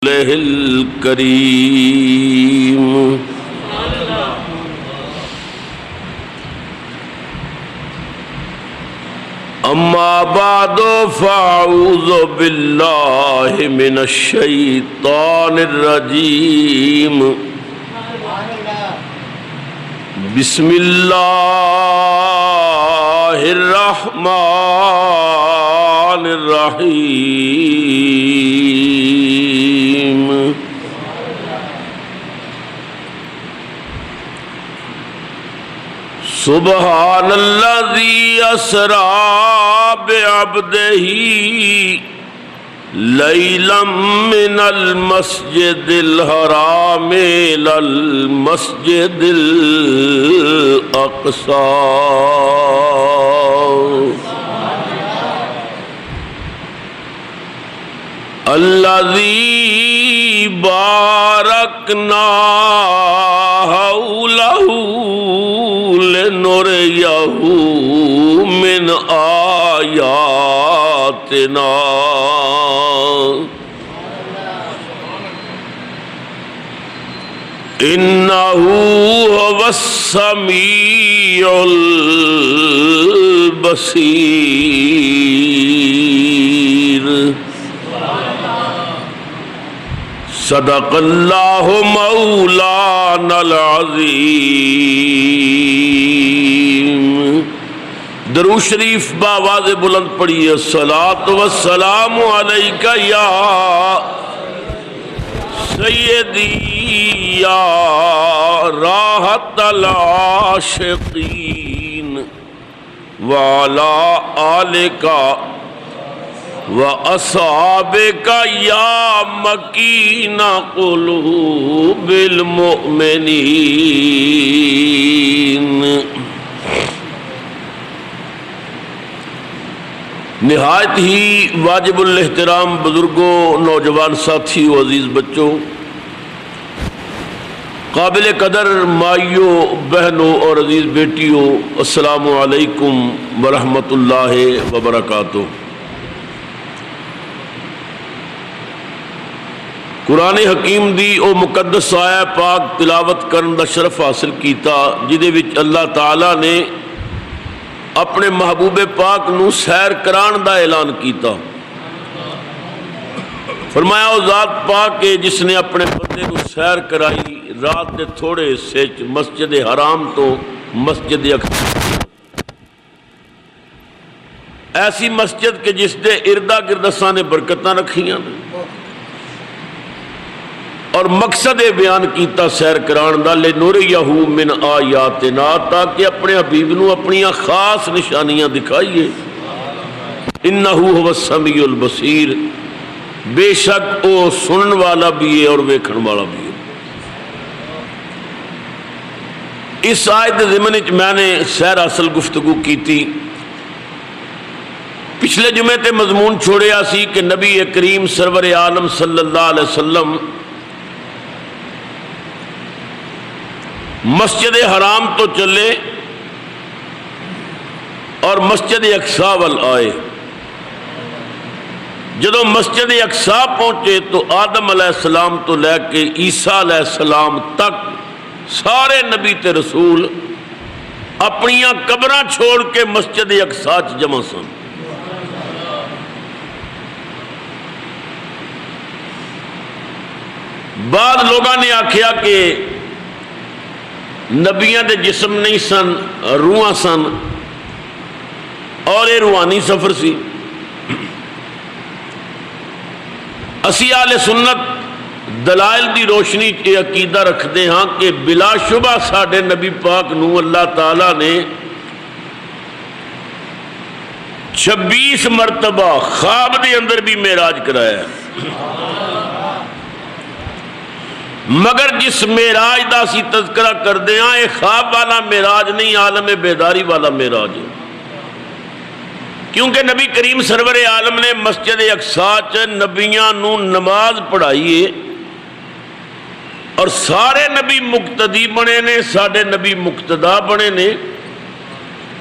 الکریم اما بعد فاعوذ باللہ من الشیطان الرجیم بسم اللہ الرحمن الرحیم سبحان الذی اسری بعبدہ لیلا من المسجد الحرام الى المسجد الاقصى الذي باركنا حوله لنريه من آياتنا إنه هو السميع البصير صدق اللہ مولانا العظیم۔ درود شریف بآواز بلند پڑھیے، الصلاۃ والسلام علیک یا سیدی یا راحت العاشقین وعلی آلک وَأَصْحَابِكَ يَا مَكِينَ قُلُوبِ الْمُؤْمِنِينَ۔ نہایت ہی واجب الاحترام بزرگوں، نوجوان ساتھیوں، عزیز بچوں، قابل قدر مائیوں، بہنوں اور عزیز بیٹیوں، السلام علیکم ورحمۃ اللہ وبرکاتہ۔ قرآن حکیم دی او مقدس آیا پاک تلاوت کرن دا شرف حاصل کیتا، جدے وچ اللہ تعالی نے اپنے محبوب پاک نو سیر کران دا اعلان کیتا۔ فرمایا او ذات پاک ہے جس نے اپنے بندے کو سیر کرائی رات دے تھوڑے حصے چ مسجد حرام تو مسجد اقصی، ایسی مسجد کہ جس دے اردا گرد اساں نے برکتاں رکھیاں اور مقصد بیان کیتا سیر کران دا لنُرِیَہُ من آیاتنا، تاکہ اپنے حبیب نو اپنی خاص نشانیاں دکھائیے۔ انہ هو السمیع البصیر، بے شک او سنن والا بھی ہے اور ویکھن والا بھی ہے۔ اس آیت ضمن وچ میں نے سیر اصل گفتگو کیتی، پچھلے جمعے تے مضمون چھوڑیا سی کہ نبی کریم سرور عالم صلی اللہ علیہ وسلم مسجد حرام تو چلے اور مسجد اقصی وال آئے۔ جدو مسجد اقصی پہنچے تو آدم علیہ السلام تو لے کے عیسیٰ علیہ السلام تک سارے نبی تے رسول اپنیاں قبراں چھوڑ کے مسجد اقصی چ جمع سن۔ بعد لوگاں نے آکھیا کہ نبیاں دے جسم نہیں سن، روحاں سن، اور یہ روحانی سفر سی۔ اسی اہل سنت دلائل دی روشنی یہ عقیدہ رکھتے ہاں کہ بلا شبہ ساڈے نبی پاک نو اللہ تعالی نے 26 مرتبہ خواب دے اندر بھی معراج کرایا ہے، مگر جس معراج دا اسی تذکرہ کر دے ہاں یہ خواب والا معراج نہیں، عالم بیداری والا معراج ہے۔ کیونکہ نبی کریم سرور عالم نے مسجد اقصی چ نبیاں نو نماز پڑھائی ہے، اور سارے نبی مقتدی بنے نے، ساڈے نبی مقتدا بنے نے۔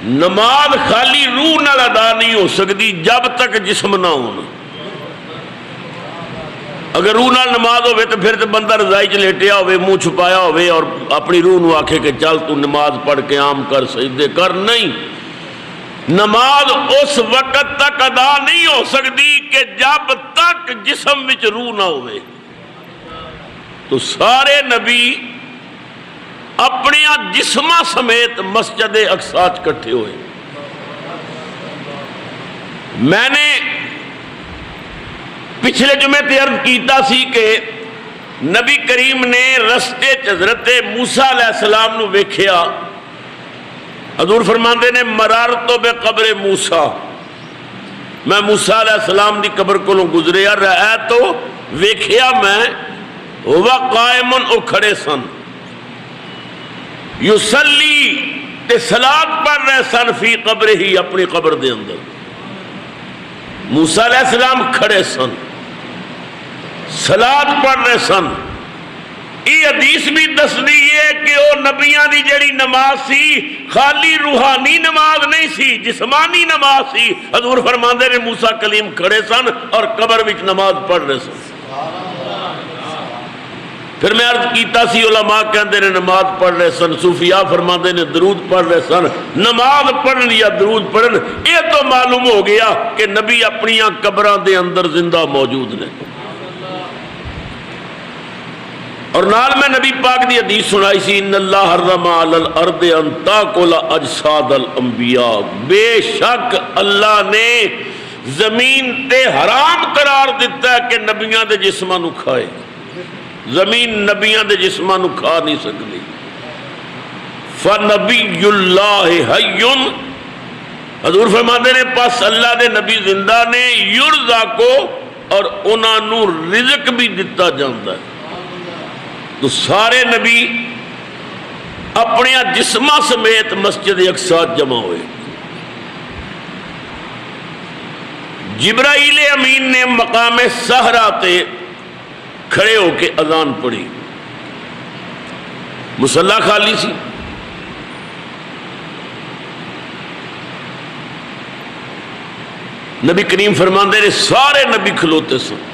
نماز خالی روح نال ادا نہیں ہو سکتی جب تک جسم نہ ہونا۔ اگر روح نال نماز ہوئے تو پھر تو بندہ رضائی چ لیٹیا ہوئے منہ چھپایا ہوئے اور اپنی روح نو آکھے کہ چل تو نماز پڑھ کے عام کر سجدے کر. نہیں، نماز اس وقت تک ادا نہیں ہو سکتی کہ جب تک جسم وچ روح نہ ہوئے. تو سارے نبی اپنے جسماں سمیت مسجد اقصی اکٹھے ہوئے. میں نے پچھلے جمعے تے عرض کیتا سی کہ نبی کریم نے رستے حضرت موسیٰ علیہ السلام نو ویکھیا. حضور فرماندے نے مرارتو بے قبر موسیٰ، میں موسیٰ علیہ السلام دی قبر کو گزریا رہا تو ویکھیا میں ہوا قائمن او کھڑے سن یصلی تے صلاۃ پڑھ رہے سن فی قبر ہی اپنی قبر دے اندر. موسیٰ علیہ السلام کھڑے سن صلاۃ پڑھ رہے سن. یہ حدیث بھی دس دی ہے کہ وہ نبیاں دی جڑی نماز سی خالی روحانی نماز نہیں سی، جسمانی نماز سی. حضور فرماندے نے موسیٰ کلیم کھڑے سن اور قبر وچ نماز پڑھ رہے سن. پھر میں عرض کیتا سی علماء کہندے نے نماز پڑھ رہے سن، صوفیاء فرماندے نے درود پڑھ رہے سن. نماز پڑھن یا درود پڑھن یہ تو معلوم ہو گیا کہ نبی اپنی قبراں دے اندر زندہ موجود نے. اور نال میں نبی پاک دی حدیث سنائی سی ان اللہ حرم علی الارض ان تاکل اجساد الانبیاء. بے شک اللہ نے زمین تے حرام قرار دیتا ہے کہ نبیاں دے جسماں نو کھائے. زمین نبیاں دے جسماں نو کھا نہیں سکتی. فنبی اللہ حی، حضور فرماتے نے پس اللہ دے نبی زندہ نے یرزا کو اور انہاں نو رزق بھی دتا جاتا ہے. تو سارے نبی اپنے جسماں سمیت مسجد اقصی جمع ہوئے. جبرائیل امین نے مقام صحرا تے کھڑے ہو کے اذان پڑھی. مصلی خالی سی. نبی کریم فرماندے نے سارے نبی کھلوتے سن.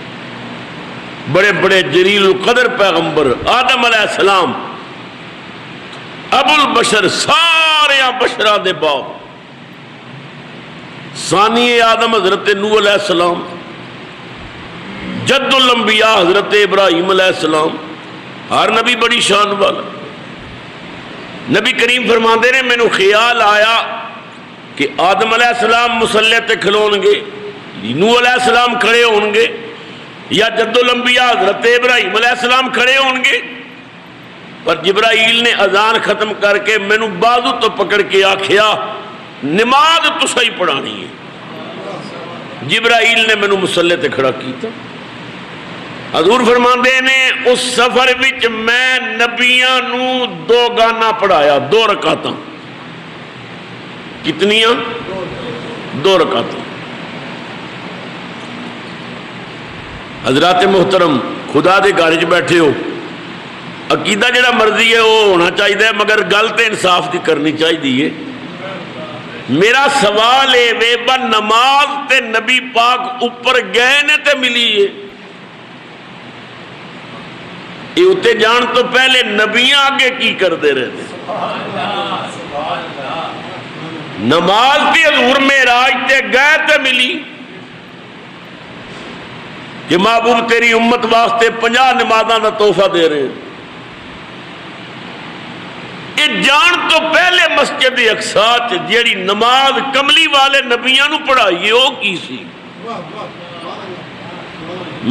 بڑے بڑے جلیل القدر پیغمبر آدم علیہ السلام، ابو البشر، سارے بشرا دے باپ، ثانی آدم حضرت نوح علیہ السلام، جد الانبیاء حضرت ابراہیم علیہ السلام. ہر نبی بڑی شان والا. نبی کریم فرماندے نے مینوں خیال آیا کہ آدم علیہ السلام مصلی تے کھلون گے، نوح علیہ السلام کھڑے ہون گے، یا جد الانبیاء حضرت ابراہیم علیہ السلام کھڑے ہون گے. پر جبرائیل نے اذان ختم کر کے مینوں بازو تو پکڑ کے آکھیا نماز تساں ہی پڑھانی ہے. جبرائیل نے مینوں مصلی تے کھڑا کیتا. حضور فرماندے نے اس سفر وچ میں نبیاں نو 2 گانا پڑھایا، 2 رکعتاں. کتنیاں؟ 2 رکعتاں. حضرات محترم، خدا دے گھر وچ بیٹھے ہو، عقیدہ جڑا مرضی ہے وہ ہونا چاہیے، مگر گل تے انصاف دی کرنی چاہیے. میرا سوال ہے وے با نماز تے نبی پاک اوپر گئے نے تے ملی ہے. یہ اتے جان تو پہلے نبیاں آگے کی کرتے رہتے. نماز بھی حضور معراج تے گئے تے ملی کہ محبوب تیری امت واسطے 50 نمازاں دا تحفہ دے رہے. یہ جان تو پہلے مسجد اقصی جیڑی نماز کملی والے نبیاں نو پڑھائی وہ کی سی.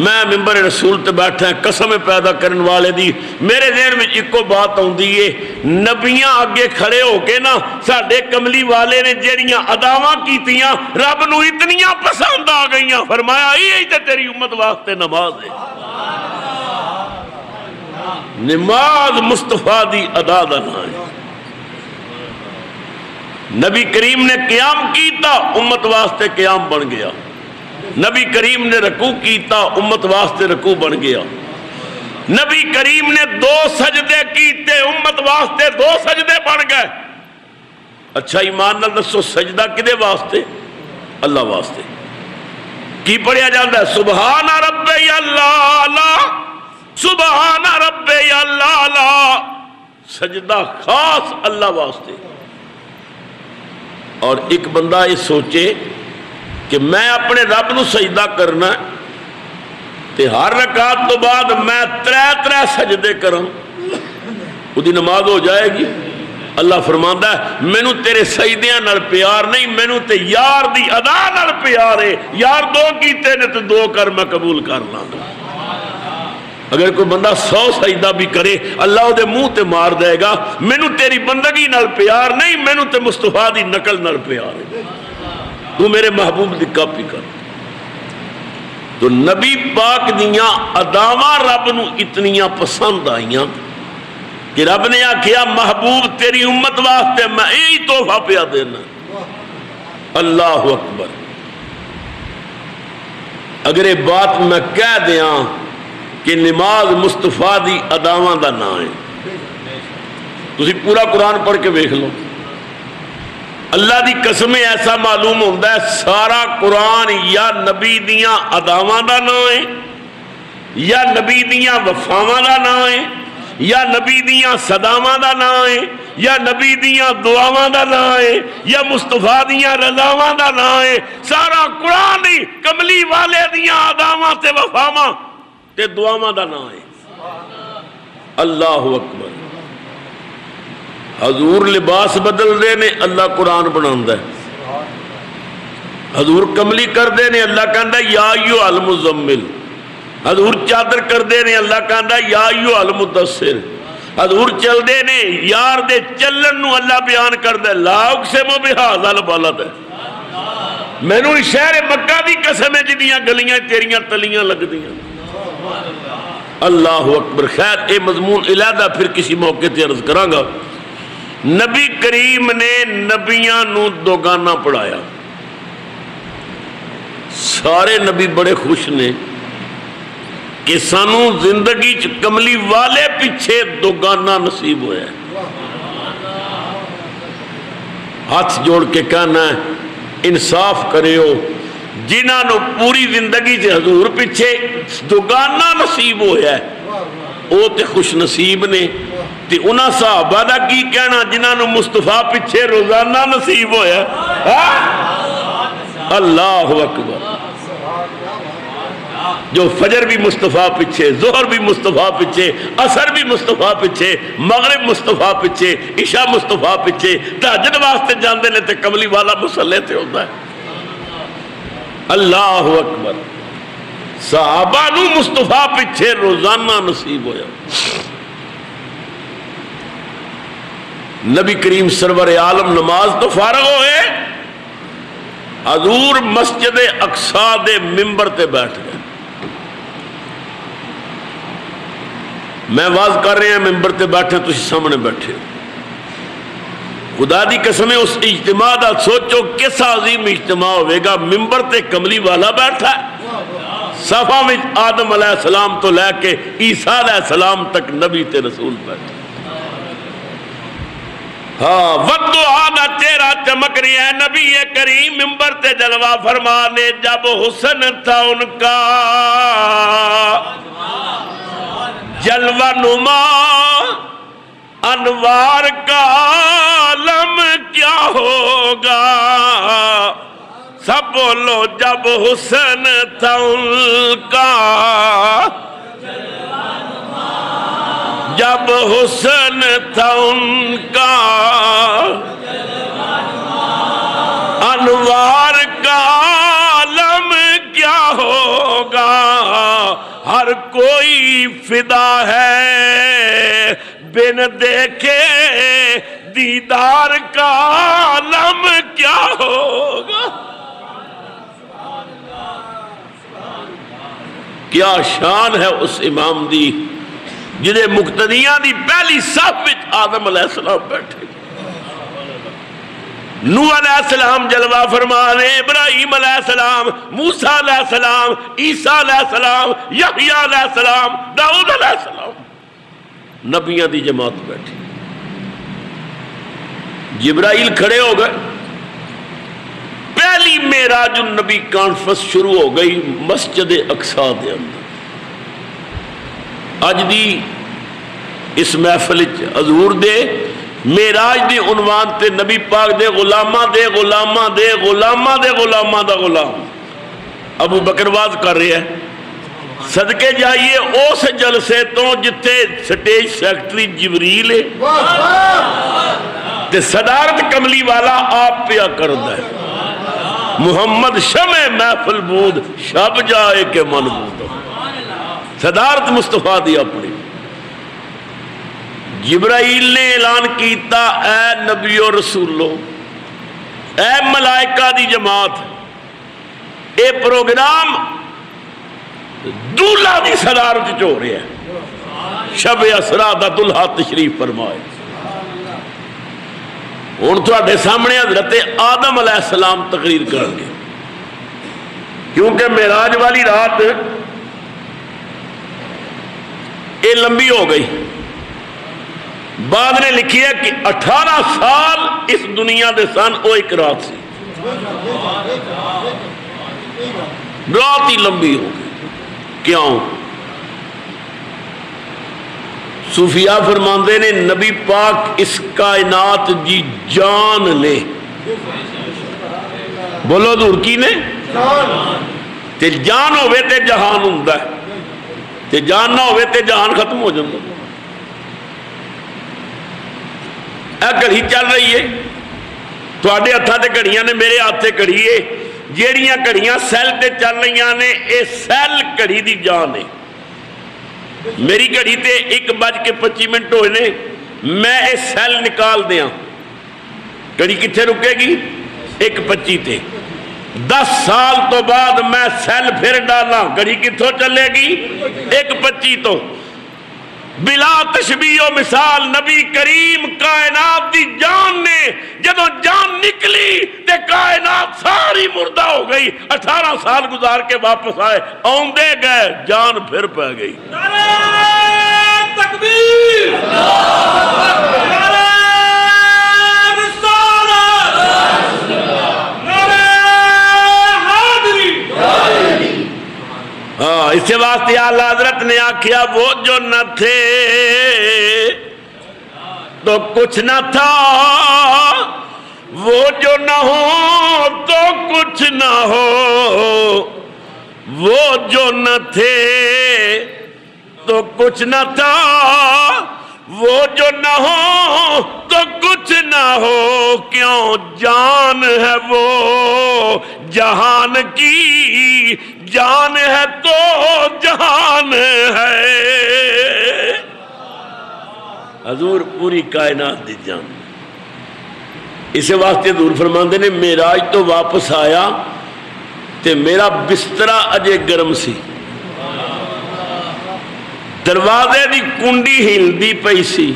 میں ممبر رسول تے بیٹھا قسم پیدا کرن والے دی میرے ذہن میں ایک بات آندی ہے، نبیاں اگے کھڑے ہو کے نا ساڈے کملی والے نے جیڑیاں اداواں کیتیاں رب نو اتنیاں پسند آ گئیاں، فرمایا یہی تے تیری امت واسطے نماز ہے. نماز مصطفیٰ دی ادا دا نام ہے. نبی کریم نے قیام کیتا امت واسطے قیام بن گیا. نبی کریم نے رکوع کیتا امت واسطے رکوع بن گیا. نبی کریم نے 2 سجدے کیتے امت واسطے 2 سجدے بن گئے. اچھا ایمان نال دسو سجدہ کدے واسطے؟ اللہ واسطے. کی پڑھیا جاتا ہے؟ سبحان ربی اللہ، سبحان ربی اللہ، سجدہ خاص اللہ واسطے۔ اور ایک بندہ یہ سوچے کہ میں اپنے رب نو سجدہ کرنا تے ہر رکعت تو بعد میں ترے سجدے کروں، وہی نماز ہو جائے گی؟ اللہ فرماندا ہے مینوں تیرے سجدیاں نال پیار نہیں، مینوں تے یار دی ادا نال پیار ہے۔ یار دو کیتے نے تو دو کر میں قبول کر لاں گا۔ اگر کوئی بندہ 100 سجدہ بھی کرے اللہ وہ دے منہ تے مار دے گا مینوں تیری بندگی نال پیار نہیں، مینوں تے مصطفیٰ دی نقل نال پیار ہے، تو میرے محبوب دی کاپی کر۔ تو نبی پاک دیاں اداواں رب نو اتنیاں پسند آئیاں کہ رب نے آکھیا محبوب تیری امت واسطے میں یہی تحفہ پیا دینا۔ اللہ اکبر۔ اگر یہ بات میں کہہ دیاں کہ نماز مصطفیٰ دی اداواں دا نام ہے، تسی پورا قرآن پڑھ کے ویکھ لو، اللہ دی قسم ایسا معلوم ہوتا ہے سارا قرآن یا نبی دیاں اداواں دا نام ہے، یا نبی دیاں وفاواں دا نام ہے، یا نبی دیاں صداواں دا نام ہے، یا نبی دیاں دعاواں دا نام ہے، یا مصطفیٰ دیاں رضاواں دا نام ہے۔ سارا قرآن ہی کملی والے دیاں اداواں تے وفاواں تے دعاواں دا نام ہے۔ اللہ اکبر۔ حضور لباس بدل دے نے اللہ قرآن بناوندا ہے، حضور کملی کر دے نے اللہ کہندا یا ایھا المزمل، حضور چادر کر دے نے اللہ کہندا یا ایھا المدثر، حضور چل دے نے یار دے چلن نو اللہ بیان کردا ہے لا اقسم بھذا البلد، مینوں شہر مکہ دی قسم ہے جدیاں گلیاں تیریاں تلیاں لگدیاں۔ اللہ اکبر۔ خیر اے مضمون علیحدہ پھر کسی موقع تے عرض کراں گا۔ نبی کریم نے نبیاں نو دوگانہ پڑھایا، سارے نبی بڑے خوش نے کہ سانو زندگی چ کملی والے پیچھے دوگانہ نصیب ہوا ہے۔ ہاتھ جوڑ کے کہنا ہے انصاف کریو، جنہاں نو پوری زندگی سے حضور پیچھے دوگانہ نصیب ہوا ہے وہ تے خوش نصیب نے، تے انہاں صحابہ دا کی کہنا جنہاں نو مصطفیٰ پیچھے روزانہ نصیب ہویا ہے۔ اللہ اکبر۔ جو فجر بھی مصطفیٰ پیچھے، ظہر بھی مصطفیٰ پیچھے، عصر بھی مصطفیٰ پیچھے، مغرب مصطفیٰ پیچھے، عشاء مصطفیٰ پیچھے، تہجد واسطے جاندے نے تے کملی والا مصلی تے ہوتا ہے۔ اللہ اکبر۔ صحابہ نو مصطفیٰ پیچھے روزانہ نصیب ہویا۔ نبی کریم سرور عالم نماز تو فارغ ہوئے، حضور مسجد اقصی دے ممبر تے بیٹھ گئے۔ میں واز کر رہے ہیں ممبر تے بیٹھے، تسی سامنے بیٹھے ہو۔ خدا دی قسم ہے اس اجتماع دا سوچو کس عظیم اجتماع ہوئے گا۔ ممبر تے کملی والا بیٹھا ہے، صفا میں آدم علیہ السلام تو لے کے عیسیٰ علیہ السلام تک نبی تے رسول بیٹھے۔ ہاں والدعاء دا چہرہ چمک رہی ہے، نبی کریم ممبر تے جلوہ فرمانے جب حسن تھا ان کا جلوہ نما انوار کا عالم کیا ہوگا، سب بولو جب حسن تھا ان کا جب حسن تھا ان کا انوار کا عالم کیا ہوگا، ہر کوئی فدا ہے بن دیکھے دیدار کا عالم کیا ہوگا۔ کیا شان ہے اس امام دی جنہیں مقتدیاں دی پہلی صف وچ آدم علیہ السلام بیٹھے، نوح علیہ السلام جلوہ فرمانے، ابراہیم علیہ السلام، موسیٰ علیہ السلام، عیسیٰ علیہ السلام، یحییٰ علیہ السلام، داؤد علیہ السلام، نبیوں دی جماعت بیٹھی۔ جبرائیل کھڑے ہو گئے، پہلی ہی معراج النبی کانفرنس شروع ہو گئی مسجد اقصی دے اندر. اج دی اس محفل حضور دے معراج دی عنوان تے نبی پاک دے غلاماں دے غلاماں دے غلاماں دے غلاماں دا غلام ابو بکر واز کر رہے ہیں. صدقے جائیے اس جلسے تو جتھے سٹیج سیکٹری جبریل ہے تے صدارت کملی والا آپ پیا کردا ہے. محمد شمع محفل بود شب جائے کہ من بود. صدارت مصطفیٰ دی اپنی. جبرائیل نے اعلان کیتا اے نبی و رسولو اے ملائکہ دی جماعت اے پروگرام دولہا دی صدارت چ ہو رہا ہے. شب اسرا دا دلہا تشریف فرمائے. ہن تواڈے سامنے حضرت آدم علیہ السلام تقریر کریں گے کیونکہ معراج والی رات یہ لمبی ہو گئی. بعد نے لکھی ہے کہ 18 سال اس دنیا دے سن وہ ایک رات سی. رات ہی لمبی ہو گئی. کیوں؟ صوفیاء فرماندے نے نبی پاک اس کائنات دی جان نے. بولو دور کی نے تے جان ہوئے تے جہان ہوندا ہے تے جان نہ ہوئے تے جہان ختم ہو جاتا. اے گھڑی چل رہی ہے تواڈے ہتھاں تے گھڑیاں نے میرے ہاتھ تے گھڑی ہے جیڑیاں گھڑیاں سیل تے چل رہی نے اے سیل گھڑی دی جان ہے. میری گھڑی تے 1:25 ہوئے نے میں اے سیل نکال دیاں گھڑی کتھے رکے گی 1:25 تے. 10 سال تو بعد میں سیل پھر ڈالا گھڑی کتھوں چلے گی 1:25 تو. بلا تشبیہ و مثال نبی کریم کائنات دی جان نے جدوں جان نکلی تے کائنات ساری مردہ ہو گئی. 18 سال گزار کے واپس آئے آندے گئے جان پھر پہ گئی. نعرہ تکبیر نعرہ رسالت نعرہ حیدری. ہاں اس سے واسطے اعلیٰ حضرت نے آکھیا وہ جو نہ تھے تو کچھ نہ تھا وہ جو نہ ہو تو کچھ نہ ہو. وہ جو نہ تھے تو کچھ نہ تھا وہ جو نہ ہو تو کچھ نہ ہو. کیوں جان ہے وہ جہان کی جان ہے تو جہان ہے. حضور پوری کائنات دی جان. اسے واسطے حضور فرماندے نے معراج تو واپس آیا تے میرا بسترا اجے گرم سی. دروازے دی کنڈی ہلدی پئی سی.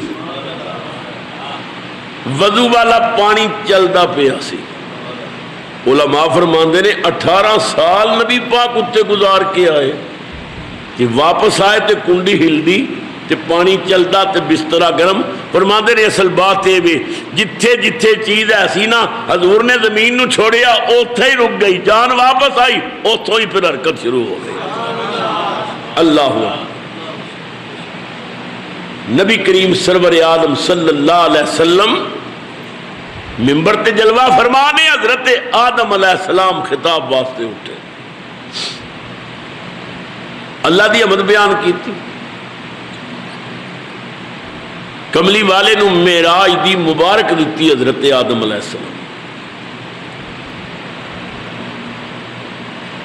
وضو والا پانی چلدا پیا سی. علماء فرماندے نے 18 سال نبی پاک اتنے گزار کے آئے کہ واپس آئے تے کنڈی ہلدی تے پانی چلدا تے بسترا گرم. فرماندے نے اصل بات ہے بھی جتھے جتھے چیز ایسی نا حضور نے زمین نو چھوڑیا اوتھے ہی رک گئی. جان واپس آئی اوتھوں ہی پھر حرکت شروع ہو گئی. اللہ نبی کریم سرور عالم صلی اللہ علیہ وسلم ممبر تے جلوہ فرمانے حضرت آدم علیہ السلام خطاب واسطے اٹھے. اللہ دی حمد بیان کی تھی. کملی والے نو معراج دی مبارک دیتی حضرت آدم علیہ السلام.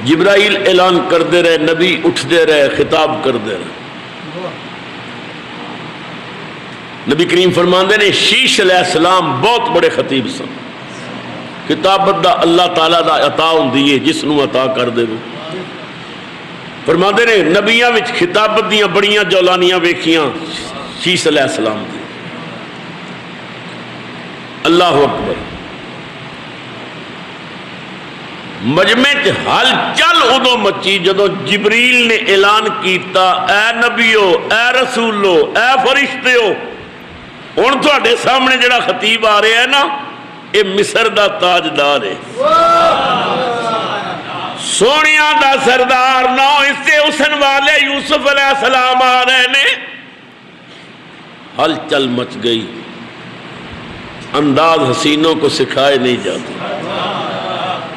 جبرائیل اعلان کردے رہے نبی اٹھتے رہے خطاب کردے رہے. نبی کریم فرماندے نے شیش علیہ السلام بہت بڑے خطیب سن. کتابت دا اللہ تعالیٰ دا عطا ہوندی ہے جس نو عطا کر دے وہ. فرماندے نے نبیاں وچ خطابت دیاں بڑیاں جولانیاں ویکھیاں شیش علیہ السلام دی. اللہ اکبر. مجمع ہل چل ادو مچی جدو جبریل نے اعلان کیتا اے نبیو اے رسولو اے فرشتیو ہن تواڈے سامنے جڑا خطیب آ رہا ہے نا یہ مصر دا تاجدار ہے. سونیاں دا سردار 9 حصے حسن والے یوسف علیہ السلام آ رہے نے، ہلچل مچ گئی، انداز حسینوں کو سکھائے نہیں جاتے۔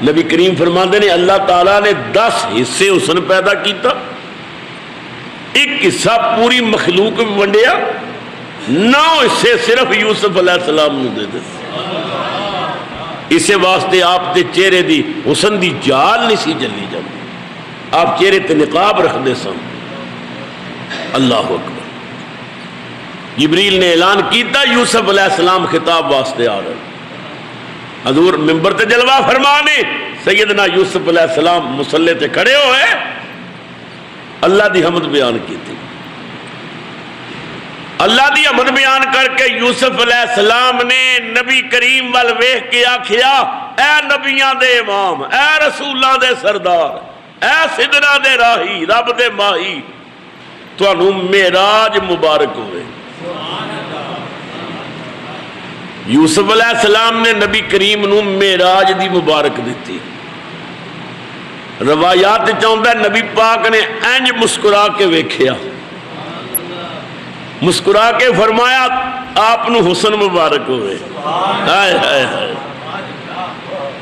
نبی کریم فرماتے ہیں اللہ تعالیٰ نے 10 حصے حسن پیدا کیتا، ایک حصہ پوری مخلوق میں ونڈیا، 9 حصے صرف یوسف علیہ السلام نے دے دے۔ اسے واسطے آپ دے چہرے دی حسن دی جال نہیں سی جلی جاتی، آپ چہرے تے نقاب رکھ دے سن۔ اللہ اکبر۔ جبریل نے اعلان کیتا یوسف علیہ السلام خطاب واسطے آ رہے، حضور ممبر تے جلوہ فرمانے، سیدنا یوسف علیہ السلام مصلی تے کھڑے ہوئے، اللہ دی حمد بیان کی تھی۔ اللہ دی حمد بیان کر کے یوسف علیہ السلام نے نبی کریم وال ویکھ کے آکھیا، اے نبیاں دے امام، اے رسولاں دے سردار، اے سدرا دے راہی، رب دے ماہی، تانوں معراج مبارک ہوئے۔ یوسف علیہ السلام نے نبی کریم نو معراج دی مبارک دیتی۔ روایات چاہتا ہے نبی پاک نے انج مسکرا کے ویکھیا، مسکرا کے فرمایا آپ نو حسن مبارک ہوئے۔ ہائے ہائے ہائے،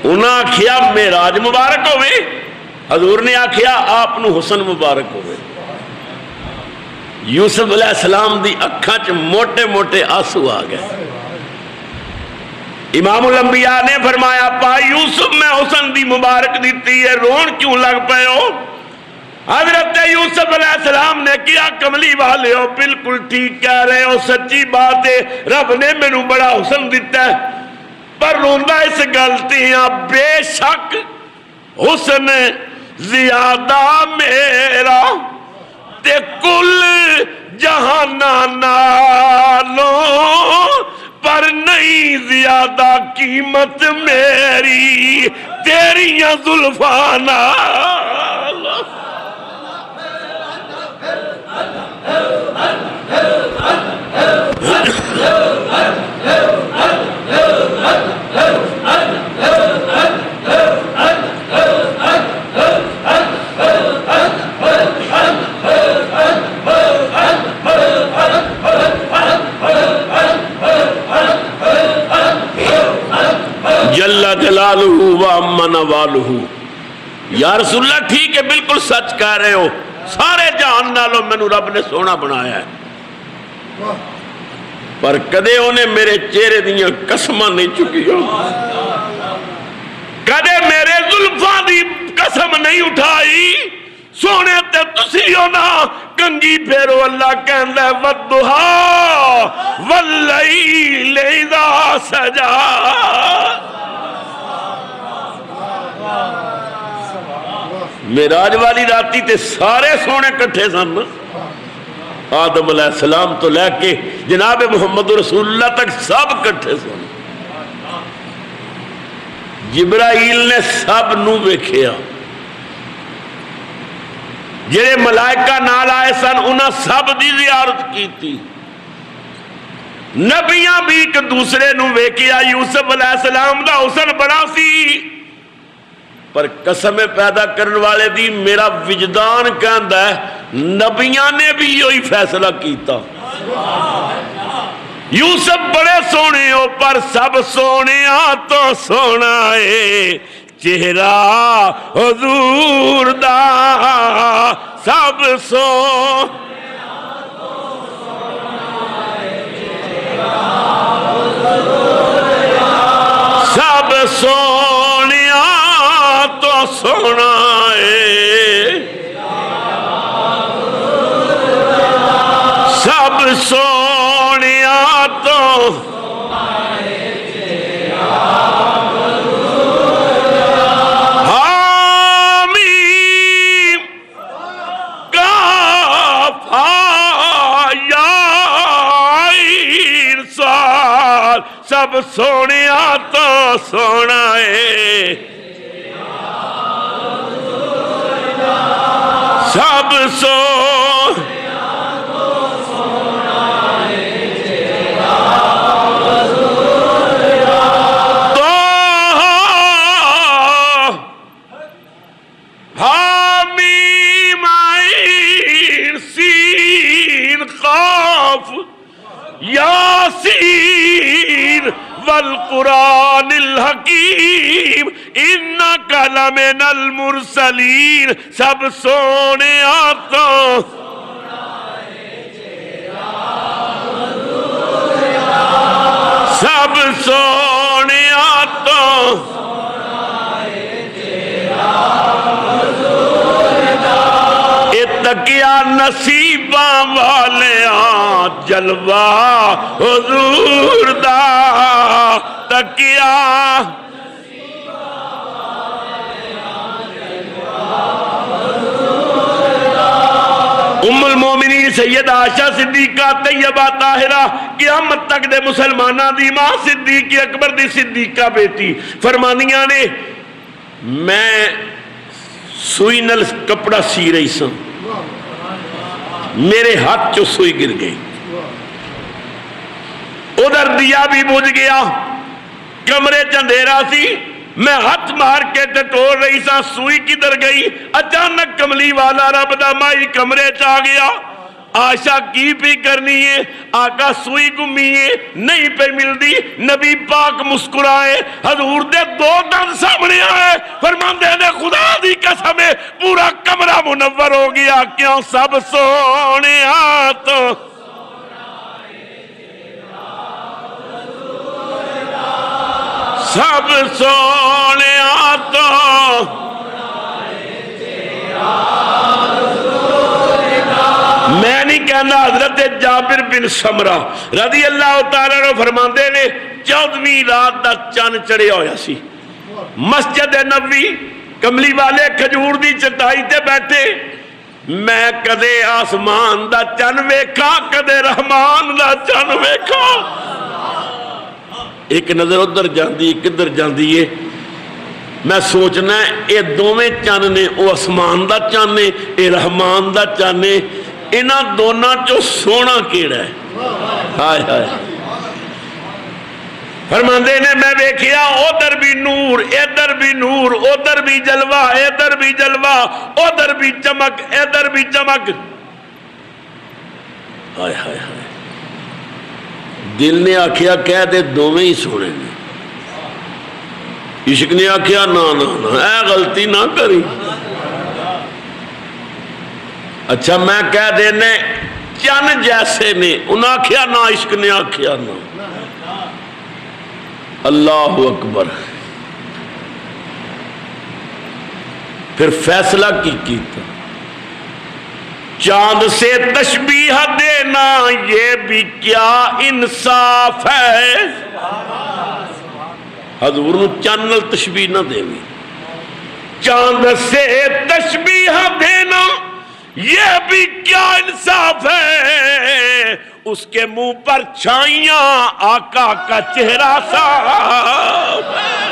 انہاں آکھیا معراج مبارک ہوئے، حضور نے آکھیا آپ نو حسن مبارک ہوئے۔ یوسف علیہ السلام دی اکھاں چ موٹے موٹے آنسو آ گئے۔ امام الانبیاء نے فرمایا پا یوسف میں حسن دی مبارک دیتی ہے، رون کیوں لگ پئے ہو؟ حضرت یوسف علیہ السلام نے کیا کملی والے ہو، بالکل ٹھیک کہہ رہے ہو، سچی بات ہے، رب نے مینوں بڑا حسن دیتا ہے، پر روندا اس غلطیاں، بے شک حسن زیادہ میرا تے کل جہاں نالوں، پر نہیں زیادہ قیمت میری تیریاں زلفاں نال۔ جل جلالہ و امن والہ۔ یا رسول اللہ ٹھیک ہے، بالکل سچ کہہ رہے ہو، سارے جہان نالوں مینوں رب نے سونا بنایا ہے، پر کدے انہیں میرے چہرے دیاں قسماں نہیں چکیاں، کدے میرے زلفاں دی قسم نہیں اٹھائی، سونے تے تسی ہونا کنگی پھیرو۔ اللہ کہندا ہے والضحیٰ واللیل اذا سجا۔ معراج والی راتی تے سارے سونے کٹھے سن، آدم علیہ السلام تو لے کے جناب محمد رسول اللہ تک سب کٹھے سن۔ جبرائیل نے سب نو ویکھیا، جڑے ملائکہ نال آئے سن انہاں سب دی زیارت کی تھی، نبیاں بھی ایک دوسرے نو ویکھیا۔ یوسف علیہ السلام دا حسن بڑا سی، پر قسم پیدا کرنے والے دی میرا وجدان کہندا ہے نبیاں نے بھی یہی فیصلہ کیتا۔ یوسف بڑے سونے ہو، پر سب سونیا تو سونا ہے چہرہ حضور دا، سب سب سونیا تو سونا ہے، سب سونیا تو حامیم کاف یا عین صاد، سب سونیا تو سونا ہے، سب قاف یاسین والقرآن الحکیم انک لمن المرسلین. سب سونے آتا سب سونے آتا تکیا نصیباں والیاں جلوہ حضور دا تکیا ام المومنین سید عائشہ صدیقہ طیبہ طاہرہ قیامت تک دے مسلمانہ دی ماں صدیق اکبر دی صدیقہ بیٹی فرمانیاں نے میں سوئی نل کپڑا سی رہی سن میرے ہاتھ چو سوئی گر گئی ادھر دیا بھی بجھ گیا کمرے چندھیرا سی میں ہاتھ مار کے ٹٹور رہی سا سوئی کدھر گئی اچانک کملی والا رب دا مائی کمرے چاہ گیا عائشہ کی پی کرنی ہے آقا سوئی گمی ہے نہیں پہ مل دی نبی پاک مسکرائے حضور دے دو دن سامنے آئے فرماندے نے خدا دی قسم ہے پورا کمرہ منور ہو گیا کیوں سب سونے آتا سب سونے آتا میں نہیں کہنا حضرت جابر بن سمرہ رضی اللہ تعالیٰ عنہ فرماندے نے 14ویں رات دا چاند چڑھے ہویا سی مسجد نبوی کملی والے کھجور دی چٹائی تے بیٹھے میں کدے آسمان دا چاند ویکھا کدے رحمان دا چاند ویکھا ایک نظر ادھر جاندی ایک ادھر جاندی ہے میں سوچنا ہے اے دوویں چاند نے او آسمان دا چاند نے اے رحمان دا چاند نے انہاں دونوں چو سونا کیڑا ہے ہائے ہائے فرماندے نے میں دیکھیا ادھر بھی نور ادھر بھی نور ادھر بھی جلوہ ادھر بھی جلوہ ادھر بھی چمک ادھر بھی چمک ہائے ہائے ہائے دل نے آکھیا کہہ دے دوویں ہی سونے نے عشق نے آکھیا نا نا نا اے غلطی نہ کری اچھا میں کہہ دینے چن جیسے نے انہاں آکھیا نا عشق نے آکھیا نا اللہ اکبر پھر فیصلہ کی کیتا چاند سے تشبیہ دینا یہ بھی کیا انصاف ہے حضور نو چاند نال تشبیہ نہ دیوی چاند سے تشبیہ دینا یہ بھی کیا انصاف ہے اس کے منہ پر چھائیاں آقا کا چہرہ صاف ہے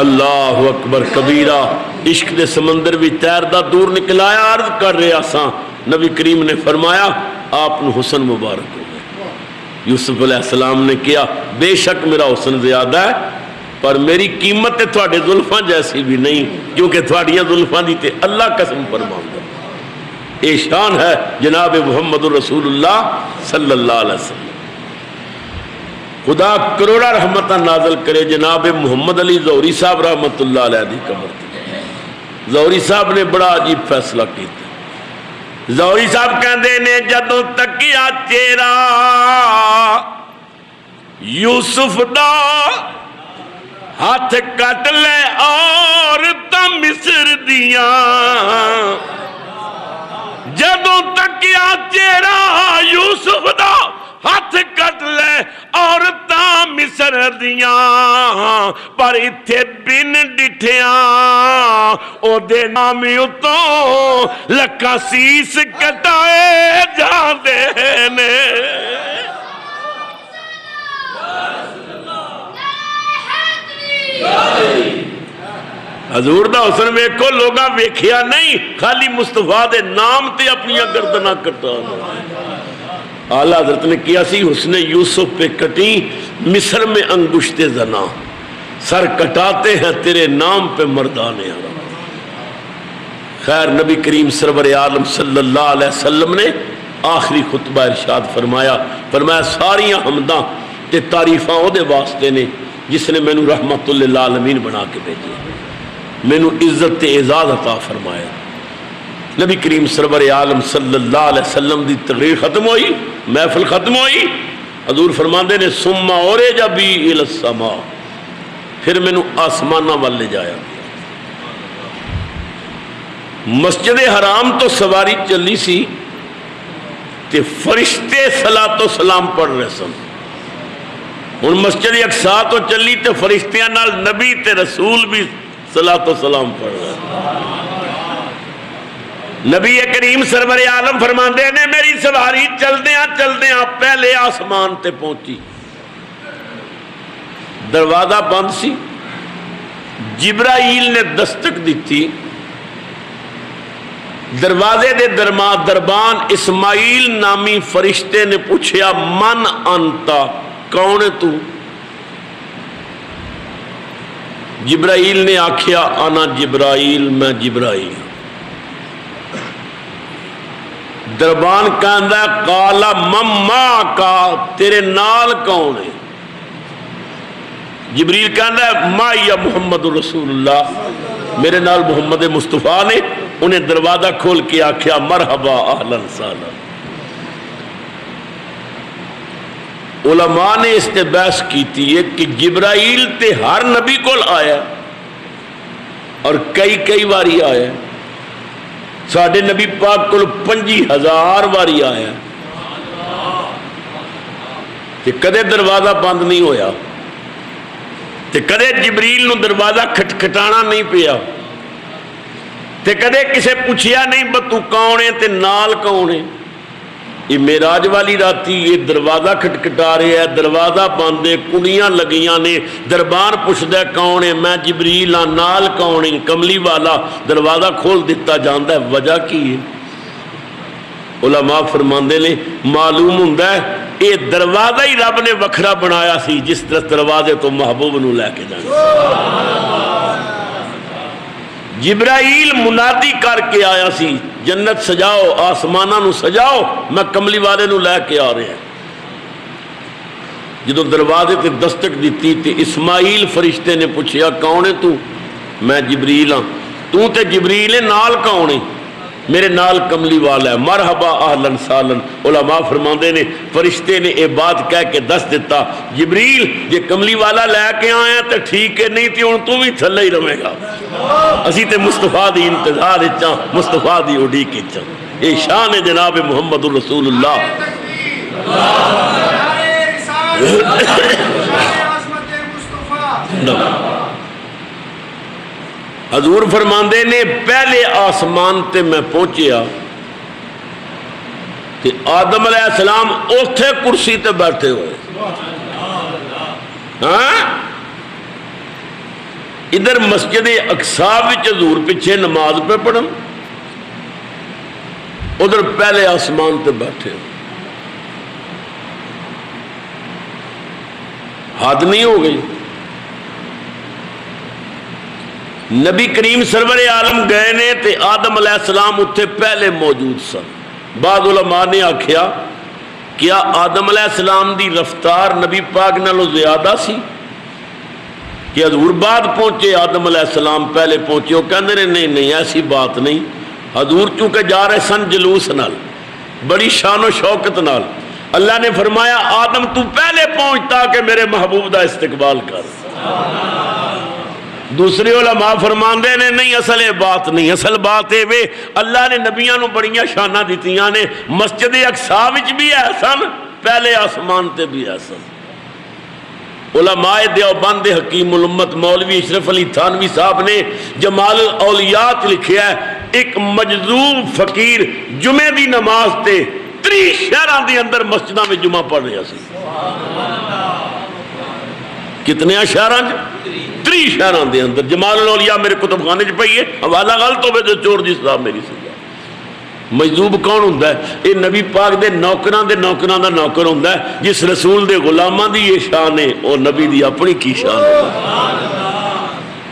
اللہ اکبر کبیرہ عشق دے سمندر بھی تیردہ دور نکلایا عرض کر رہے آساں نبی کریم نے فرمایا آپ نے حسن مبارک ہو گئے یوسف علیہ السلام نے کیا بے شک میرا حسن زیادہ ہے پر میری قیمت تھوڑے زلفاں جیسی بھی نہیں کیونکہ تھوڑیاں زلفاں دی تے اللہ قسم فرماؤں گا اے شان ہے جناب محمد رسول اللہ صلی اللہ علیہ وسلم خدا کروڑا رحمتہ نازل کرے جناب محمد علی زہری صاحب رحمت اللہ علیہ دی قبر تھی زہری صاحب نے بڑا عجیب فیصلہ کیتا زہری صاحب کہندے نے جدوں تکیا چہرہ یوسف دا ہاتھ کٹ لے عورتاں مصر دیاں جدوں تکیا چہرہ یوسف دا ہاتھ کٹ لے عورتاں مصر دیاں پر اتھے بن ڈٹھیاں او دے نامی اتوں لکھا سیس کٹائے جان دے نے حضور دا حسن ویکھو لوگاں ویکھیا نہیں خالی مصطفیٰ دے نام تے اپنی گردناں کٹا اعلیٰ حضرت نے کیا سی حسن یوسف پہ کٹی مصر میں انگشت زنا سر کٹاتے ہیں تیرے نام پہ مردان حرام خیر نبی کریم سرور عالم صلی اللہ علیہ وسلم نے آخری خطبہ ارشاد فرمایا ساریاں حمداں تے تعریفاں او دے واسطے نے جس نے مینوں رحمت للعالمین بنا کے بھیجی مینوں عزت تے اعزاز عطا فرمایا نبی کریم سرور عالم صلی اللہ علیہ وسلم دی تقریر ختم ہوئی محفل ختم ہوئی حضور فرماندے نے ثم عرج بی الی السماء پھر مینوں آسماناں وال لے جایا مسجد حرام تو سواری چلی سی تے فرشتے صلاۃ و سلام پڑھ رہے سن ہن مسجد اقصیٰ تو چلی تے فرشتیاں نال نبی تے رسول بھی صلاۃ و سلام پڑھ رہے نبی کریم سرور عالم فرماندے نے میری سواری چلدیاں پہلے آسمان تے پہنچی دروازہ بند سی جبرائیل نے دستک دیتی دروازے دے دربان اسماعیل نامی فرشتے نے پوچھیا من انتا کون ہے تو جبرائیل نے آکھیا انا جبرائیل میں جبرائیل دربان کہندا قالا مما کا تیرے نال کون ہے جبریل کہندا ما یا محمد رسول اللہ میرے نال محمد مصطفیٰ نے انہیں دروازہ کھول کے آکھیا مرحبا اہلا سہلا علماء نے اس تے بحث کی ہے کہ جبرائیل تے ہر نبی کول آیا اور کئی واری آیا ساڈے نبی پاک کول 50,000 واری آیا تے کدے دروازہ بند نہیں ہویا تے کدے جبریل نو دروازہ کھٹکھٹانا نہیں پیا تے کدے کسے پوچھیا نہیں تو کون ہے تے نال کون ہے یہ معراج والی راتی یہ دروازہ کھٹکھٹا رہے ہے دروازہ بند ہے کنیاں لگیاں نے دربار پوچھدا کون ہے میں جبریل ہاں نال کون ہے کملی والا دروازہ کھول دیتا جاندا ہے وجہ کی ہے علماء فرماندے نے معلوم ہوندا ہے یہ دروازہ ہی رب نے وکھرا بنایا سی جس طرح دروازے تو محبوب نو لے کے جانا جبرائیل منادی کر کے آیا سی جنت سجاؤ آسمانہ نو سجاؤ میں کملی والے نو لے کے آ رہے ہیں جدو دروازے تے دستک دیتی تے اسماعیل فرشتے نے پوچھیا کون ہے تو میں جبریل ہاں تو تے جبریل ہے نال کون ہے میرے نال کملی والا ہے مرحبا اہلا سہلا علماء فرماندے نے فرشتے نے یہ بات کہہ کے دس دیتا جبریل یہ کملی والا لے کے آیا تو ٹھیک ہے نہیں تو ہن تو بھی تھلے ہی رہے گا اسی تے مصطفیٰ دی انتظار چاں مصطفیٰ دی اڈیک چاں یہ شان ہے جناب محمد رسول اللہ حضور فرماندے نے پہلے آسمان تے میں پہنچیا کہ آدم علیہ السلام اوتھے کرسی تے بیٹھے ہوئے ہاں ادھر مسجد اقصیٰ وچ حضور پیچھے نماز پہ پڑھن ادھر پہلے آسمان تے بیٹھے حد نہیں ہو گئی نبی کریم سرور عالم گئے نے تے آدم علیہ السلام اتھے پہلے موجود سن بعض علماء نے آکھیا کیا آدم علیہ السلام دی رفتار نبی پاک نالو زیادہ سی کہ حضور بعد پہنچے آدم علیہ السلام پہلے پہنچے وہ کہندے نے نہیں ایسی بات نہیں حضور چونکہ جا رہے سن جلوس نال بڑی شان و شوکت نال اللہ نے فرمایا آدم تو پہلے پہنچتا کہ میرے محبوب دا استقبال کر دوسرے علماء فرماندے نے نہیں اصل بات نہیں اصل بات ہے وے اللہ نے نبیاں نو بڑیاں شانہ دیتیاں نے مسجد اقصیٰ وچ بھی احسن پہلے آسمان تے بھی احسن علماء دیوبند حکیم الامت مولوی اشرف علی تھانوی صاحب نے جمال الاولیات لکھیا ہے ایک مجذوب فقیر جمعے دی نماز تے 30 شہران دی اندر مسجدہ میں جمعہ پڑھ رہا سی کتنے شہران 3 شہراں دے اندر جمال الاولیاء میرے کتب خانے چ پئی ہے، حوالہ غلط ہوے تو چور دی سزا میری سزا۔ مجذوب کون ہوندا ہے؟ یہ نبی پاک دے نوکراں دا نوکر ہوندا ہے، جس رسول دے غلاماں دی یہ شان ہے اور نبی دی اپنی کی شان ہے۔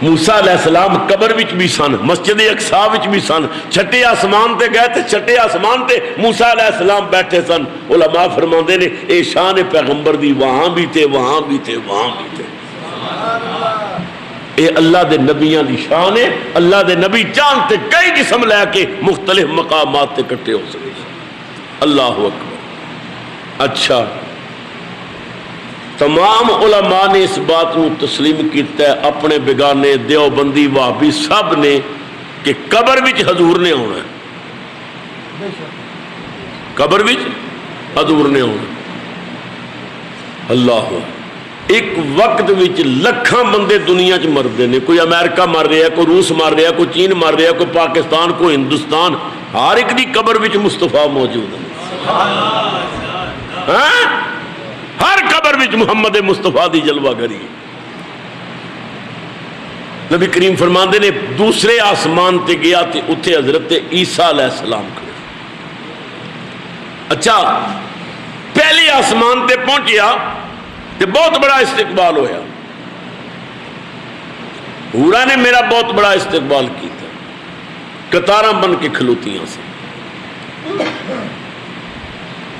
موسیٰ علیہ السلام قبر وچ بھی سن، مسجد اقصی وچ بھی سن، چھٹے آسمان تے گئے تے چھٹے آسمان تے موسیٰ علیہ السلام بیٹھے سن۔ علماء فرماندے نے اے شان پیغمبر دی وہاں بھی تے وہاں بھی تے وہاں بھی تے۔ اے اللہ دے نبیاں دی شان ہے، اللہ دے نبی چاند تے کئی جسم لے کے مختلف مقامات تے کٹے ہو سکے۔ اللہ اکبر۔ اچھا، تمام علماء نے اس بات کو تسلیم کیتا ہے، اپنے بگانے دیوبندی وہابی سب نے، کہ قبر وچ حضور نے ہونا ہے، قبر وچ حضور نے ہونا۔ اللہ ایک وقت وچ لکھاں بندے دنیا چ مردے نے، کوئی امریکہ مر رہا ہے، کوئی روس مر رہا ہے، کوئی چین مر رہا ہے، کوئی پاکستان، کوئی ہندوستان، ہر ایک دی قبر وچ مصطفیٰ موجود ہے۔ ہر قبر وچ محمد مصطفیٰ دی جلوہ گری۔ نبی کریم فرماندے نے دوسرے آسمان تے گیا تے اتھے حضرت عیسیٰ علیہ السلام کھڑے۔ اچھا، پہلے آسمان تے پہنچیا تے بہت بڑا استقبال ہویا، حورا نے میرا بہت بڑا استقبال کیتا، قطاراں بن کے کھلوتیاں سے۔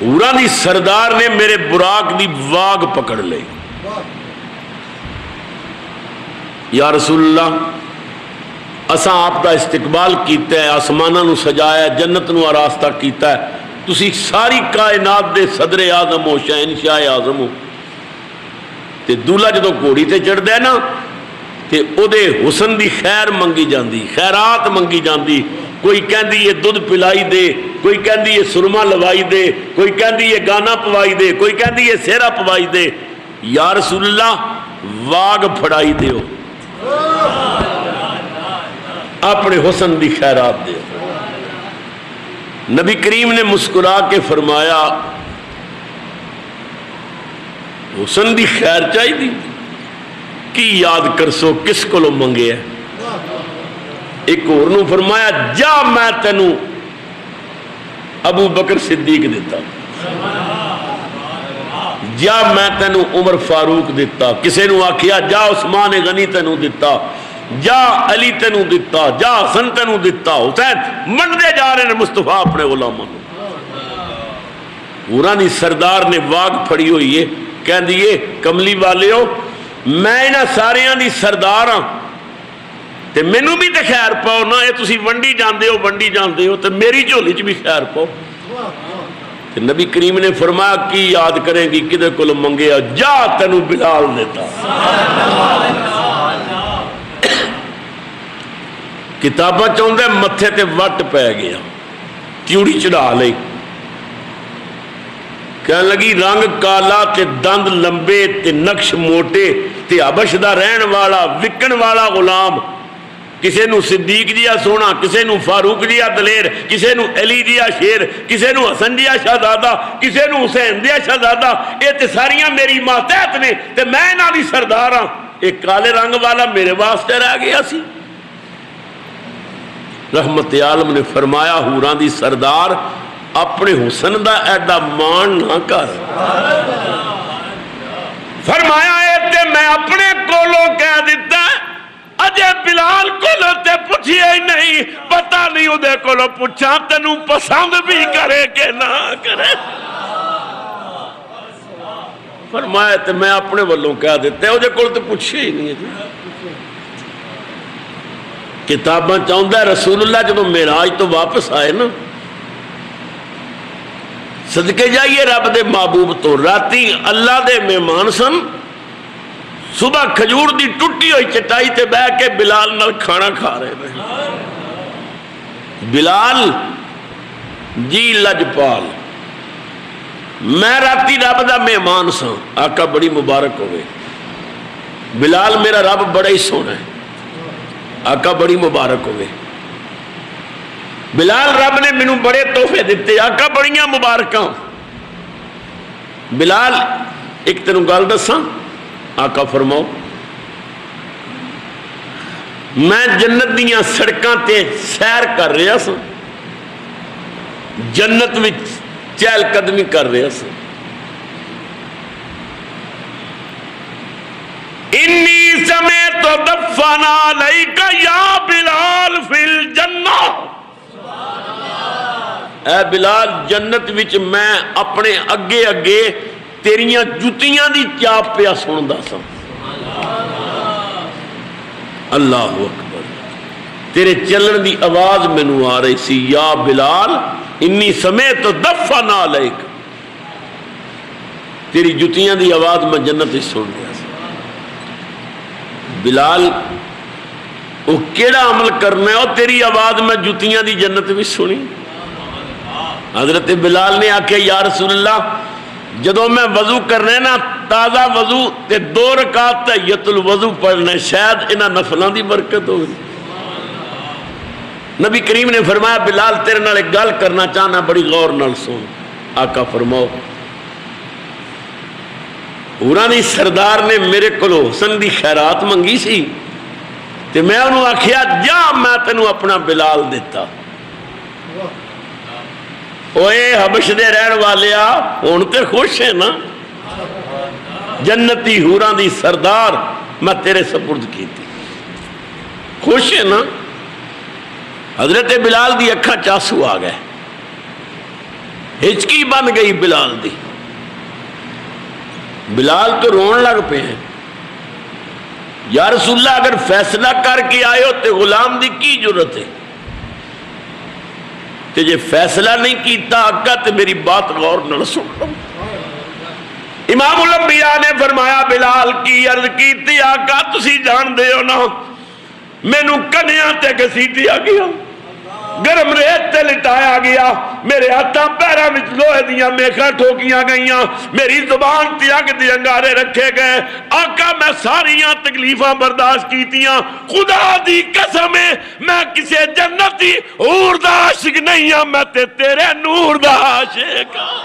حورا دی سردار نے میرے براق دی واگ پکڑ لئی، یا رسول اللہ اساں آپ دا استقبال کیتا ہے، آسماناں نو سجایا، جنت نو آراستہ کیتا ہے، تسی ساری کائنات دے صدر اعظم ہو، شہنشاہ اعظم ہو، تے دولہا جدوں گھوڑی تے چڑھدا ہے نا تے او دے حسن دی خیر منگی جاندی، خیرات منگی جاندی، کوئی کہندی یہ دودھ پلائی دے، کوئی کہندی یہ سرما لوائی دے، کوئی کہندی یہ گانا پوائی دے، کوئی کہندی یہ سیرا پوائی دے۔ یا رسول اللہ واگ پھڑائی دیو، اپنے حسن دی خیرات دیو۔ نبی کریم نے مسکرا کے فرمایا حسن دی خیر چاہی دی کی یاد کرسو کس کو لو منگے ہے۔ ایک اور نو فرمایا جا میں تینوں ابو بکر صدیق دیتا، جا میں تینوں عمر فاروق دیتا، کسے نو آکھیا جا عثمان غنی تینوں دیتا، جا علی تینوں دیتا، جا حسن تینوں دیتا، حسین منڈے جا رہے ہیں مصطفیٰ اپنے غلاموں۔ پورانی سردار نے واگ پھڑی ہوئی ہے، کہہ دیئے کملی والے ہو میں انہاں ساریاں دی سردار ہاں تے مینوں بھی تے خیر پاؤ نا، یہ تسی ونڈی جاندے ہو تے میری جھولی چ بھی خیر پاؤ۔ تے نبی کریم نے فرمایا کی یاد کریں گی کدے کول منگیا، جا تینوں بلال دیتا۔ کتاباں چاہندے متھے تے وٹ پہ گیا، چوڑی چڑھا لئی، کہنے لگی رنگ کالا تے دند لمبے تے نقش موٹے تے حبش دا رہن والا وکن والا غلام، کسے نو صدیق جیا سونا، کسے نو فاروق جیا دلیر، کسے نو علی جیا شیر، کسے نو حسن جیا شہزادہ، کسے نو حسین جیا شہزادہ، اے تے ساریاں میری ماتحت نے تے میں انہاں دی سردار ہاں۔ ایک کالے رنگ والا میرے واسطے رہ گیا سی۔ رحمت عالم نے فرمایا حوراں دی سردار اپنے حسن دا ایڈا مان نہ کر، فرمایا اے تے میں اپنے کولوں کہہ دیتا اجے بلال کولوں تے پوچھئے ہی نہیں، پتہ نہیں او دے کولوں پوچھا تینوں پسند بھی کرے کہ نہ کرے۔ فرمایا تے میں اپنے والوں کہہ دیتا او دے کولوں تے پوچھئے ہی نہیں ہے۔ کتاباں چاہندہ ہے رسول اللہ جب معراج تو واپس آئے نا، صدقے جائیے رب دے محبوب تو، راتی اللہ دے مہمان سن، صبح کھجور دی ٹوٹی ہوئی چٹائی تے بہ کے بلال نال کھانا کھا رہے ہیں۔ بلال جی لجپال میں راتی رب دا مہمان سا، آقا بڑی مبارک ہوئے، بلال میرا رب بڑا ہی سونا ہے، آقا بڑی مبارک ہوئے، بلال رب نے مینوں بڑے تحفے دیتے، آقا بڑیاں مبارکاں۔ بلال ایک تینوں گل دساں، آقا فرماؤ میں جنت دیاں سڑکاں تے سیر کر رہا سا، جنت میں چہل قدمی کر رہا سا، انی سمیت دفنا علیک یا بلال فی الجنہ، اے بلال جنت وچ میں اپنے اگے اگے تیریاں جتیاں دی چاپ پیا سندا سا۔ اللہ اکبر، تیرے چلن دی آواز مینوں آ رہی سی، یا بلال انی سمیت دفنا علیک، تیری جتیاں دی آواز میں جنت وچ سن رہا سا۔ بلال وہ کیڑا عمل کرنا ہے، اور تیری آواز میں جتیاں دی جنت وچ سنی؟ حضرت بلال نے آکھیا یا رسول اللہ جدو میں وضو کرنے نا تازہ وضو تے 2 رکعت تحیۃ الوضو پڑھنے، شاید انہاں نفلاں دی برکت ہوگی۔ نبی کریم نے فرمایا بلال تیرے نال ایک گل کرنا چاہنا، بڑی غور نال سن۔ آقا فرماؤ۔ حوراں دی سردار نے میرے کولو حسن دی خیرات منگی سی تے میں انہوں آکھیا جا میں تینوں اپنا بلال دیتا۔ اوے حبش دے رہن والیا ہن تے خوش ہے نا، جنتی حوراں دی سردار میں تیرے سپرد کی تھی، خوش ہے نا؟ حضرت بلال دی اکھاں چاسو آ گئے، ہچکی بن گئی بلال دی، بلال تو رون لگ پہ ہیں۔ یا رسول اللہ اگر فیصلہ کر کے آئے ہو تے غلام دی کی جرت ہے، تے جے فیصلہ نہیں کیتا آقا تے میری بات غور نہ سن لو۔ امام الانبیاء نے فرمایا بلال کی عرض کیتی آقا تسی جان دے ہو نا مینوں کنیاں تے گھسیٹیا گیا، گرم ریت تے لٹایا گیا، میرے ہاتھاں پیراں وچ لوہے دیاں میخاں ٹھوکیاں گئیاں، میری زبان تے اگ دے انگارے رکھے گئے۔ آقا میں ساریاں تکلیفاں برداشت کیتیاں، خدا دی قسم ہے میں کسے جنتی حور دا عاشق نہیں ہاں، میں تے تیرے نور دا عاشق ہاں۔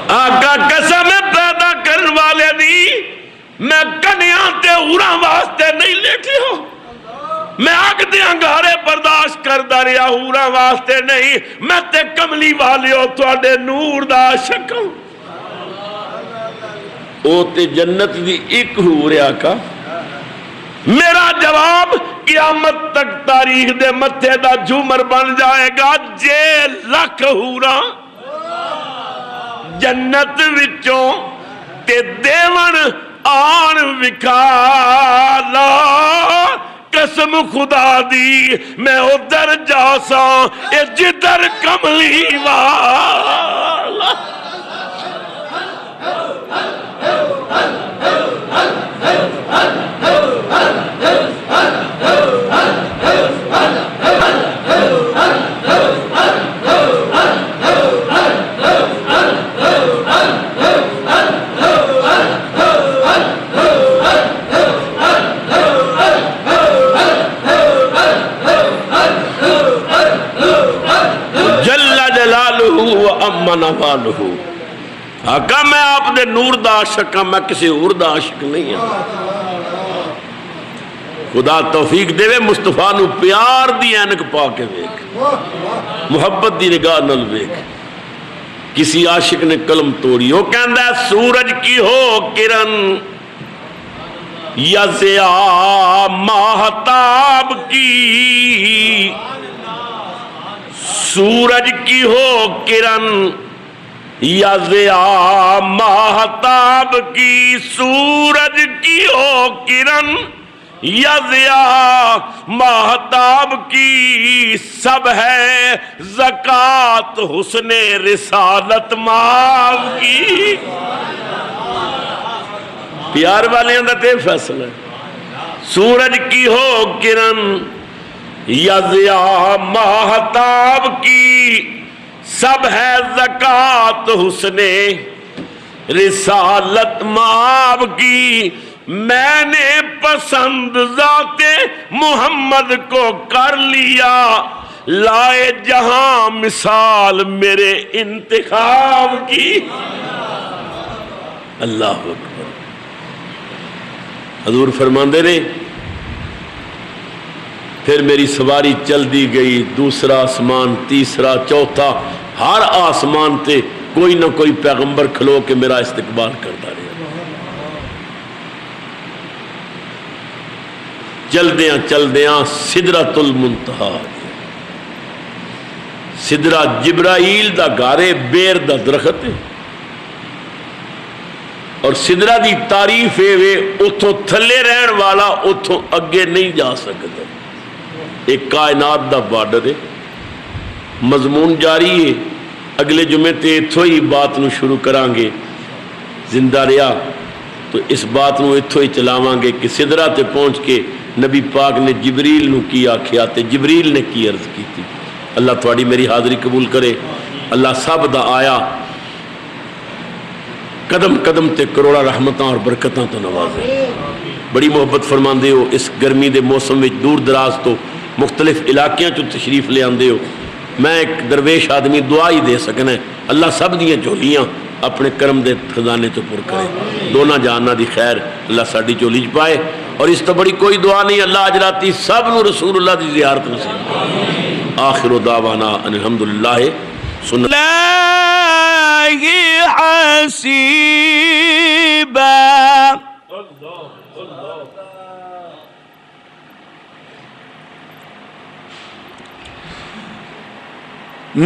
آقا قسم پیدا کرن والے دی میں کنیاں تے حوراں واسطے نہیں لیٹی ہوں، میں اگ دے انگارے برداشت کردا رہیا حوراں واسطے نہیں، میں تے کملی والیو تواڈے نور دا عاشق ہوں۔ او تے جنت دی ایک حور ہے آقا، میرا جواب قیامت تک تاریخ دے متھے دا جھومر بن جائے گا، جے لکھ حوراں جنت وچوں تے دیون آن وکھالا، قسم خدا دی میں ادھر جاساں اے جدھر کملی والا۔ آقا میں آپ دے نور دا عاشق ہاں، میں کسی اور دا عاشق نہیں ہاں۔ خدا توفیق دے وے مصطفیٰ نو پیار دی اینک پا کے ویک، محبت دی نگاہ نل ویک۔ کسی عاشق نے قلم توڑی، وہ کہندہ ہے سورج کی ہو کرن یا ضیاء ماہتاب کی، سورج کی ہو کرن یا ضیاء ماہتاب کی، سورج کی ہو کرن یا ضیاء ماہتاب کی، سب ہے زکوٰۃ حسن رسالت مانگ کی۔ پیار والے اندر تے فیصلہ ہے، سورج کی ہو کرن یا ضیاء ماہتاب کی، سب ہے زکوٰۃ حسن رسالت مآب کی میں نے پسند ذات محمد کو کر لیا، لائے جہاں مثال میرے انتخاب کی۔ اللہ اکبر۔ حضور فرماندے نے پھر میری سواری چل دی گئی، دوسرا آسمان، تیسرا، چوتھا، ہر آسمان تے کوئی نہ کوئی پیغمبر کھلو کے میرا استقبال کرتا رہا۔ چلدیاں سدرۃ المنتہا، سدرہ جبرائیل دا گارے بیر دا درخت ہے، اور سدرہ دی تعریف ہے وے اتھوں تھلے رہن والا اتھوں اگے نہیں جا سکتا۔ ایک کائنات دا بارڈر ہے، مضمون جاری ہے، اگلے جمعے تے اتھوں ہی بات نو شروع کران گے، زندہ رہا تو اس بات نو اتھوں ہی چلاواں گے کہ سدرہ تے پہنچ کے نبی پاک نے جبریل نو کی آکھیا تے جبریل نے کی عرض کی تھی۔ اللہ تھوڑی میری حاضری قبول کرے، اللہ سب دا آیا قدم قدم تے کروڑا رحمتاں اور برکتاں تو نوازے۔ بڑی محبت فرماندے ہو، اس گرمی دے موسم میں دور دراز تو مختلف علاقیاں چو تشریف لے آندے ہو، میں ایک درویش آدمی دعا ہی دے سکنا ہے، اللہ سب دیاں جھولیاں اپنے کرم دے خزانے تو پر کرے، دونوں جہاناں دی خیر اللہ ساڈی جھولی چ پائے، اور اس تو بڑی کوئی دعا نہیں، اللہ اجراتی سب نو رسول اللہ دی زیارت نصیب کرے۔ آخر دعوانا ان الحمدللہ سنت حسیبا۔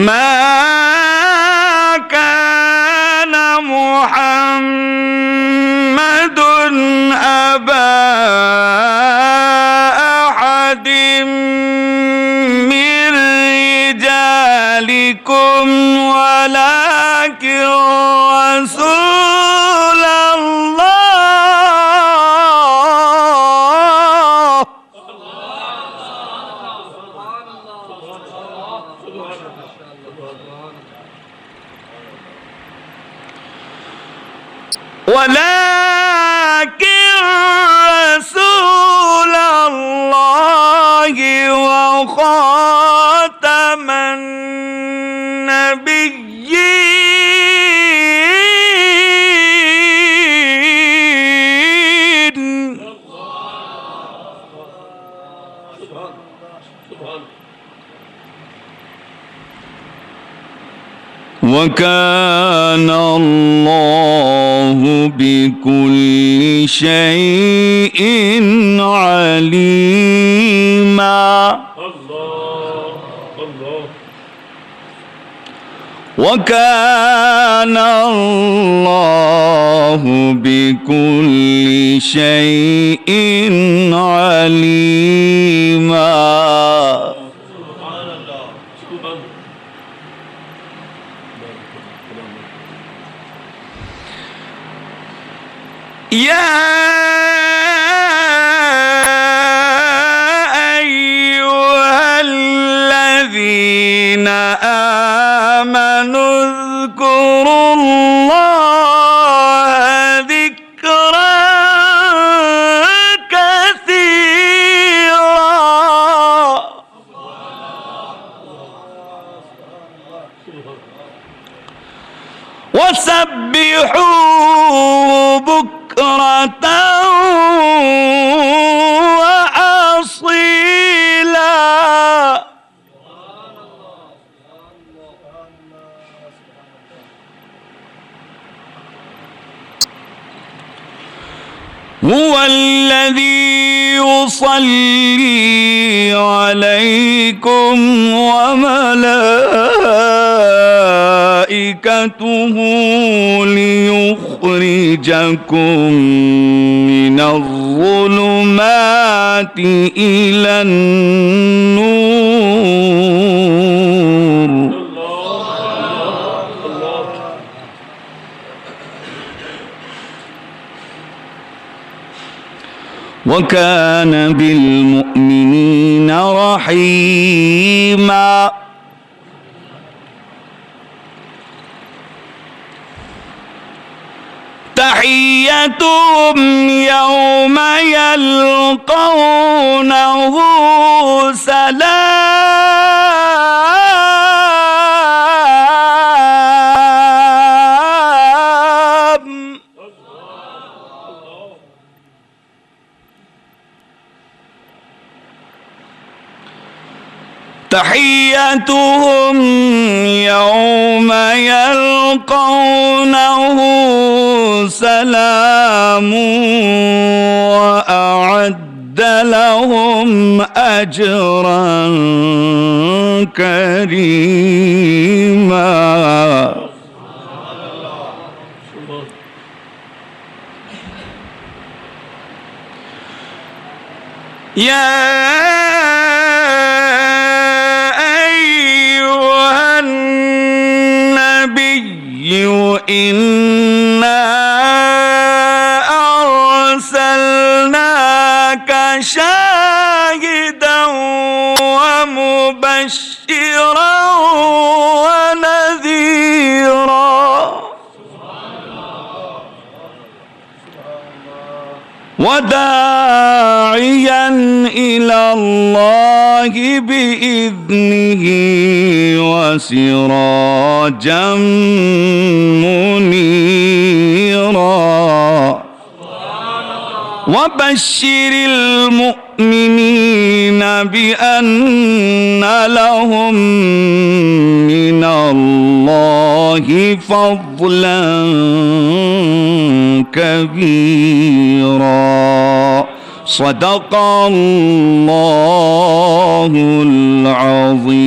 ما كان محمد أبا أحد من رجالكم ولكن رسول الله وخاتم النبيين وكان الله بكل شيء عليما وكان الله بكل شيء عليما يا أيها الذين آمنوا اذكروا الله ذكرا كثيرا وسبحوه بكرة وأصيلا هو الذي يصلي عليكم وملائكته ليخرجكم من الظلمات إلى النور وكان بالمؤمنين رحيما تحيتهم يوم يلقونه سلام. تحيتهم يوم يلقونه سلام وأعد لهم أجرا كريما. يا إنا أرسلناك شاهدا ومبشرا ونذيرا وداعيا إلى الله بإذنه وسراجا منيرا. وبشر المؤمنين بأن لهم من الله فضلا كبيرا. صدق الله العظيم.